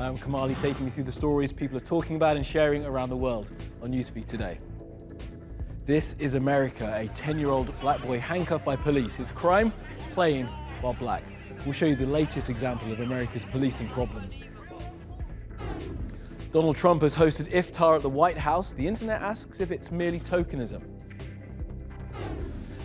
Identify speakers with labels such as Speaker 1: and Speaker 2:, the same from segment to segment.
Speaker 1: Hi, I'm Kamali, taking you through the stories people are talking about and sharing around the world on NewsFeed today. This is America, a 10-year-old black boy handcuffed by police. His crime? Playing while black. We'll show you the latest example of America's policing problems. Donald Trump has hosted Iftar at the White House. The internet asks if it's merely tokenism.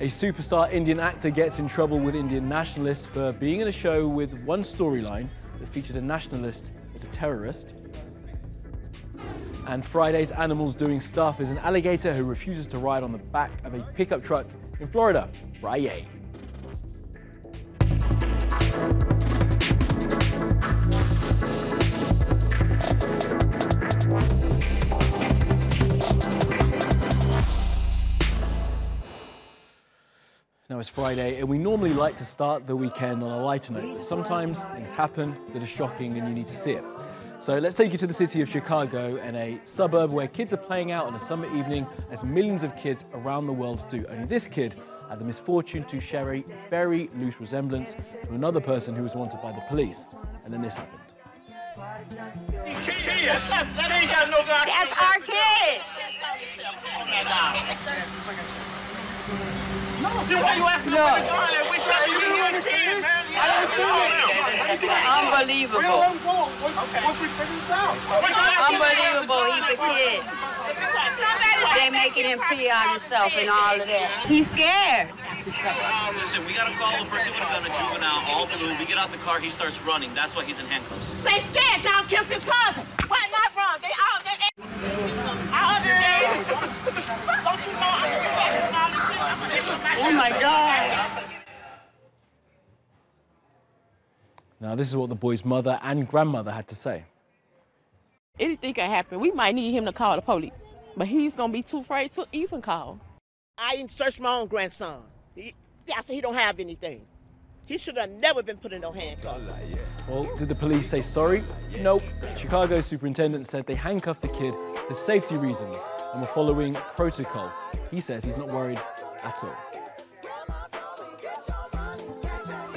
Speaker 1: A superstar Indian actor gets in trouble with Indian nationalists for being in a show with one storyline that featured a nationalist as a terrorist. And Friday's Animals Doing Stuff is an alligator who refuses to ride on the back of a pickup truck in Florida. Friday. Now it's Friday, and we normally like to start the weekend on a lighter note. Sometimes things happen that are shocking and you need to see it. So let's take you to the city of Chicago and a suburb where kids are playing out on a summer evening, as millions of kids around the world do. Only this kid had the misfortune to share a very loose resemblance to another person who was wanted by the police. And then this happened.
Speaker 2: That's our kid!
Speaker 3: Why you asking about the gun? We tell you you're a kid, man.
Speaker 2: Unbelievable.
Speaker 3: Once we figure this out.
Speaker 2: Unbelievable, he's a kid. They making him pee on himself and all of that. He's scared.
Speaker 4: Listen, we gotta call the person with a gun, a juvenile, all blue. We get out the car, he starts running. That's why he's in handcuffs.
Speaker 5: They scared y'all killed his cousin. Why not run? They all I understand. Don't you know
Speaker 2: Oh my God.
Speaker 1: Now this is what the boy's mother and grandmother had to say.
Speaker 6: Anything can happen. We might need him to call the police, but he's gonna be too afraid to even call.
Speaker 7: I even searched my own grandson. I said he don't have anything. He should have never been put in no handcuffs.
Speaker 1: Well, did the police say sorry? Nope. Chicago's superintendent said they handcuffed the kid for safety reasons and were following protocol. He says he's not worried at all.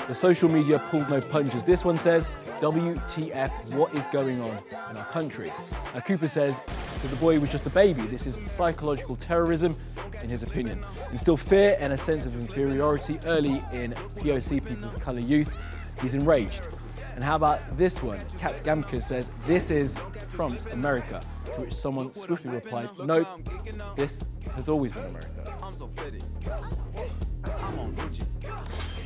Speaker 1: The social media pulled no punches. This one says, WTF, what is going on in our country? Now, Cooper says that the boy was just a baby. This is psychological terrorism, in his opinion. Instill fear and a sense of inferiority early in POC, people of colour youth. He's enraged. And how about this one? Kat Gamka says, this is Trump's America. To which someone swiftly replied, nope, this has always been America.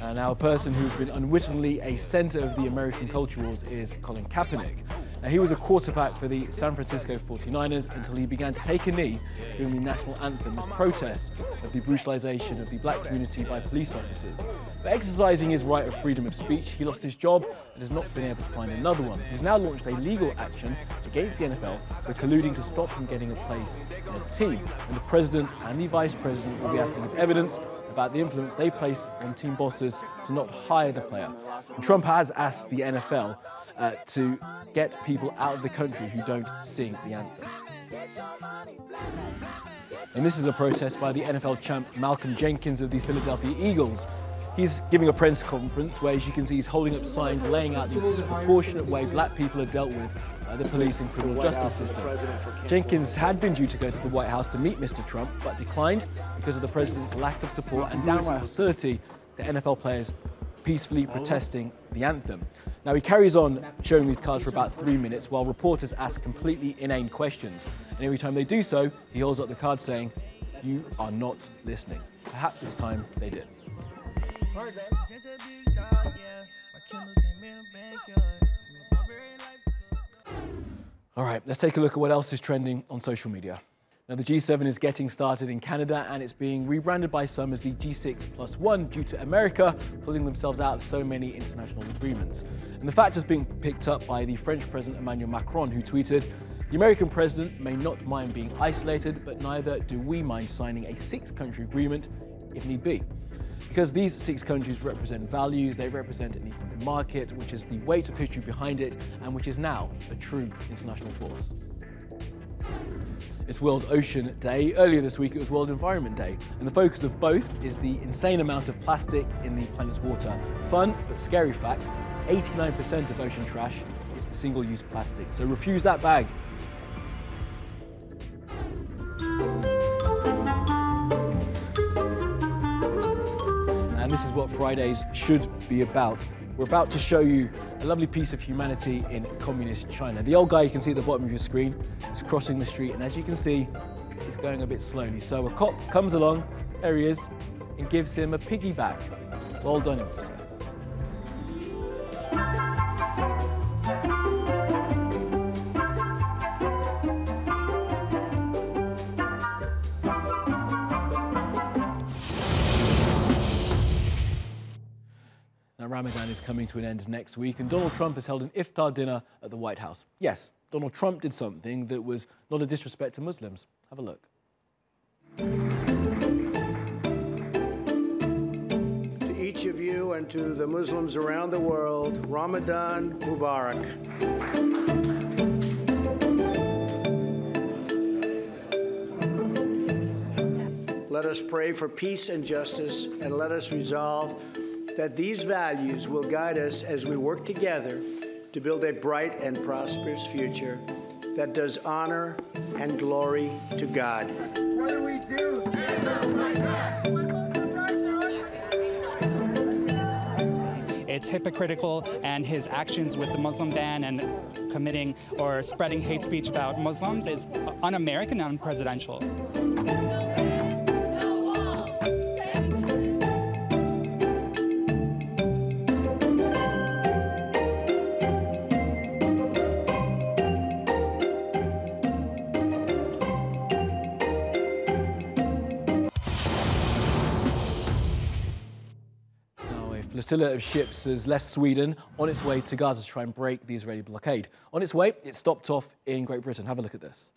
Speaker 1: And now a person who's been unwittingly a centre of the American culture wars is Colin Kaepernick. Now, he was a quarterback for the San Francisco 49ers until he began to take a knee during the national anthem as protest of the brutalisation of the black community by police officers. For exercising his right of freedom of speech, he lost his job and has not been able to find another one. He's now launched a legal action against the NFL for colluding to stop him getting a place in a team. And the president and the vice president will be asked to give evidence about the influence they place on team bosses to not hire the player. And Trump has asked the NFL to get people out of the country who don't sing the anthem. And this is a protest by the NFL champ Malcolm Jenkins of the Philadelphia Eagles. He's giving a press conference where, as you can see, he's holding up signs laying out the disproportionate way black people are dealt with by the police and criminal justice system. Jenkins had been due to go to the White House to meet Mr. Trump, but declined because of the president's lack of support and downright hostility to NFL players peacefully protesting the anthem. Now, he carries on showing these cards for about 3 minutes while reporters ask completely inane questions. And every time they do so, he holds up the card saying, "You are not listening." Perhaps it's time they did. All right, let's take a look at what else is trending on social media. Now, the G7 is getting started in Canada, and it's being rebranded by some as the G6+1 due to America pulling themselves out of so many international agreements. And the fact has been picked up by the French President Emmanuel Macron, who tweeted, "The American president may not mind being isolated, but neither do we mind signing a 6-country agreement if need be." Because these 6 countries represent values, they represent an economic market, which is the weight of history behind it, and which is now a true international force. It's World Ocean Day. Earlier this week, it was World Environment Day. And the focus of both is the insane amount of plastic in the planet's water. Fun but scary fact, 89% of ocean trash is against single-use plastic. So refuse that bag. And this is what Fridays should be about. We're about to show you a lovely piece of humanity in communist China. The old guy you can see at the bottom of your screen is crossing the street, and as you can see, he's going a bit slowly. So a cop comes along, there he is, and gives him a piggyback. Well done, officer. Now, Ramadan is coming to an end next week, and Donald Trump has held an Iftar dinner at the White House. Yes, Donald Trump did something that was not a disrespect to Muslims. Have a look.
Speaker 8: To each of you and to the Muslims around the world, Ramadan Mubarak. Let us pray for peace and justice, and let us resolve that these values will guide us as we work together to build a bright and prosperous future that does honor and glory to God.
Speaker 3: What do we do? Stand up like that.
Speaker 9: It's hypocritical, and his actions with the Muslim ban and committing or spreading hate speech about Muslims is un-American and unpresidential.
Speaker 1: Flotilla of ships has left Sweden on its way to Gaza to try and break the Israeli blockade. On its way, it stopped off in Great Britain. Have a look at this.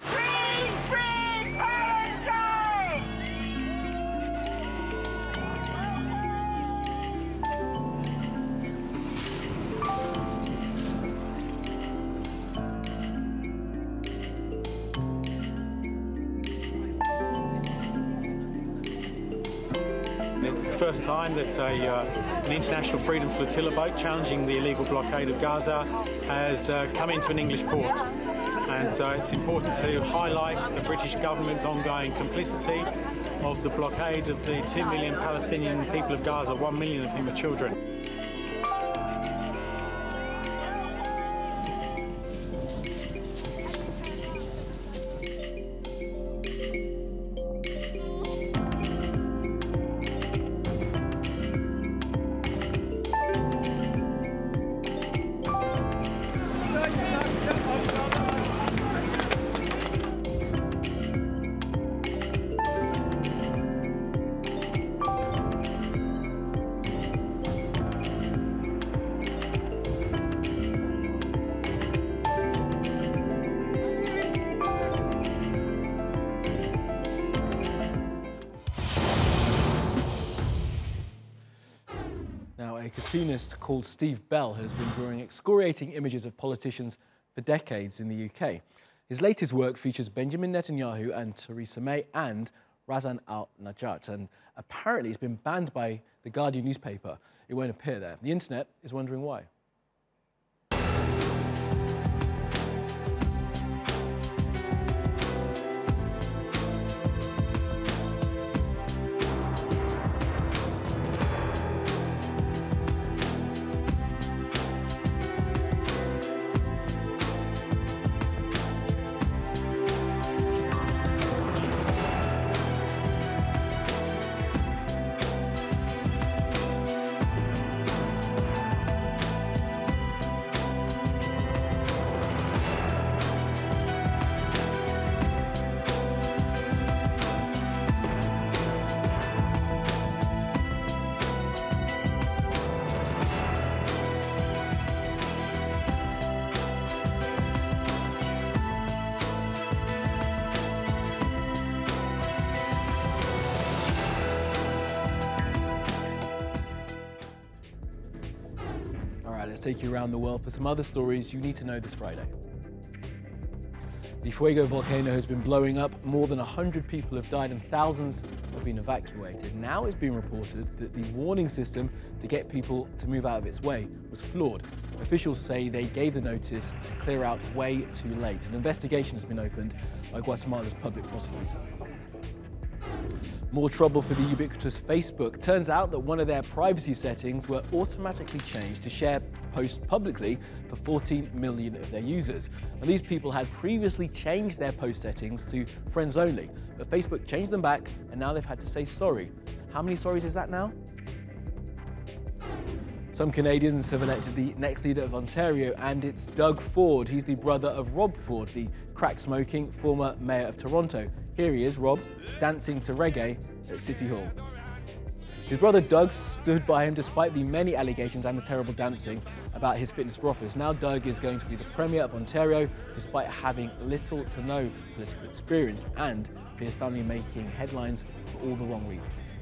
Speaker 10: It's the first time that an international freedom flotilla boat challenging the illegal blockade of Gaza has come into an English port. And so it's important to highlight the British government's ongoing complicity of the blockade of the 2 million Palestinian people of Gaza, 1 million of whom are children.
Speaker 1: A cartoonist called Steve Bell has been drawing excoriating images of politicians for decades in the UK. His latest work features Benjamin Netanyahu and Theresa May and Razan al-Najat, and apparently it's been banned by the Guardian newspaper. It won't appear there. The internet is wondering why. Let's take you around the world for some other stories you need to know this Friday. The Fuego volcano has been blowing up. More than 100 people have died and thousands have been evacuated. Now it's being reported that the warning system to get people to move out of its way was flawed. Officials say they gave the notice to clear out way too late. An investigation has been opened by Guatemala's public prosecutor. More trouble for the ubiquitous Facebook. Turns out that one of their privacy settings were automatically changed to share posts publicly for 14 million of their users. And these people had previously changed their post settings to friends only, but Facebook changed them back and now they've had to say sorry. How many sorries is that now? Some Canadians have elected the next leader of Ontario, and it's Doug Ford. He's the brother of Rob Ford, the crack-smoking former mayor of Toronto. Here he is, Rob, dancing to reggae at City Hall. His brother Doug stood by him despite the many allegations and the terrible dancing about his fitness for office. Now Doug is going to be the Premier of Ontario despite having little to no political experience and his family making headlines for all the wrong reasons.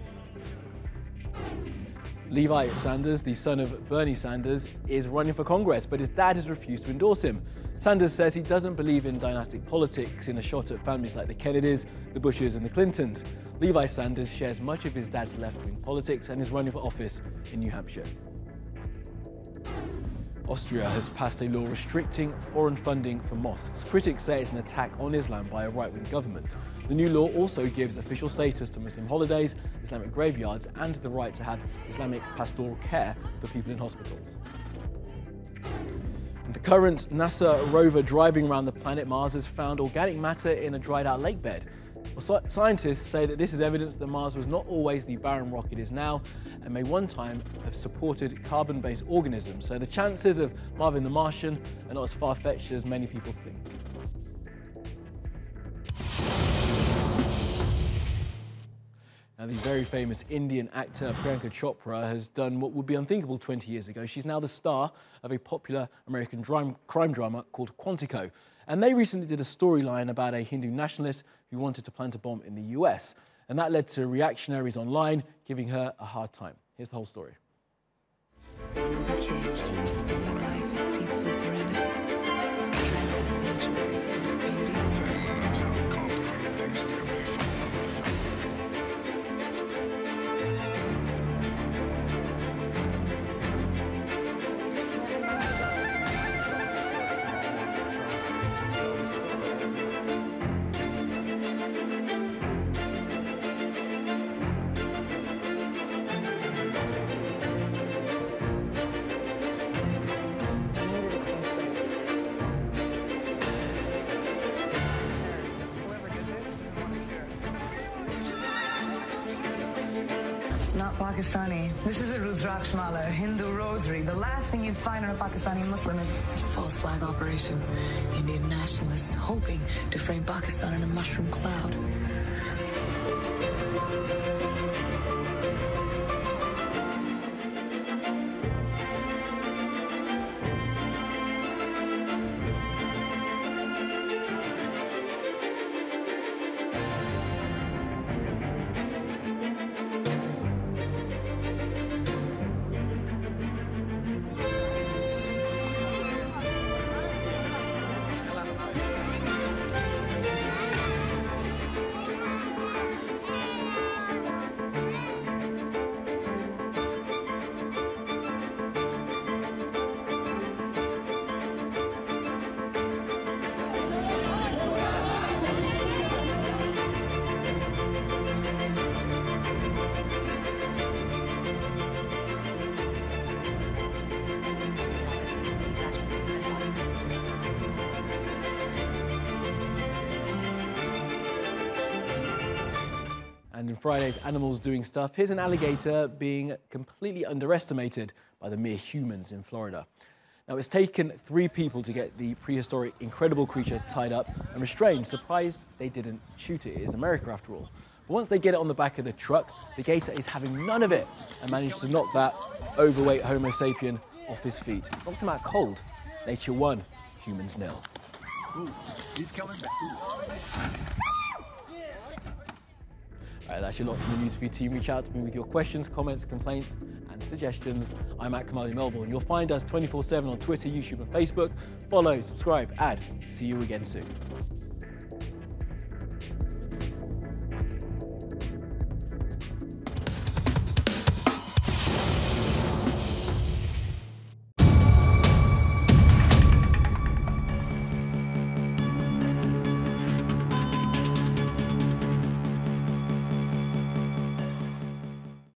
Speaker 1: Levi Sanders, the son of Bernie Sanders, is running for Congress, but his dad has refused to endorse him. Sanders says he doesn't believe in dynastic politics in a shot at families like the Kennedys, the Bushes and the Clintons. Levi Sanders shares much of his dad's left-wing politics and is running for office in New Hampshire. Austria has passed a law restricting foreign funding for mosques. Critics say it's an attack on Islam by a right-wing government. The new law also gives official status to Muslim holidays, Islamic graveyards, and the right to have Islamic pastoral care for people in hospitals. The current NASA rover driving around the planet Mars has found organic matter in a dried-out lake bed. Well, scientists say that this is evidence that Mars was not always the barren rock it is now and may one time have supported carbon-based organisms. So the chances of Marvin the Martian are not as far-fetched as many people think. Now, the very famous Indian actor Priyanka Chopra has done what would be unthinkable 20 years ago. She's now the star of a popular American crime drama called Quantico. And they recently did a storyline about a Hindu nationalist who wanted to plant a bomb in the US. And that led to reactionaries online giving her a hard time. Here's the whole story.
Speaker 11: The rules have changed. A life of peaceful serenity. A tranquil sanctuary full of beauty. That's how complicated things get when you find
Speaker 12: Not Pakistani. This is a Rudraksh Mala, a Hindu rosary. The last thing you'd find in a Pakistani Muslim is...
Speaker 11: It's a false flag operation. Indian nationalists hoping to frame Pakistan in a mushroom cloud.
Speaker 1: And in Friday's Animals Doing Stuff, here's an alligator being completely underestimated by the mere humans in Florida. Now, it's taken 3 people to get the prehistoric incredible creature tied up and restrained. Surprised they didn't shoot it. It is America after all. But once they get it on the back of the truck, the gator is having none of it and managed to knock that overweight Homo sapien off his feet. Knocked him out cold. Nature won, humans nil.
Speaker 13: Ooh, he's coming back.
Speaker 1: All right, that's your lot from the NewsFeed team. Reach out to me with your questions, comments, complaints, and suggestions. I'm at Kamali Melbourne. You'll find us 24/7 on Twitter, YouTube, and Facebook. Follow, subscribe, and see you again soon.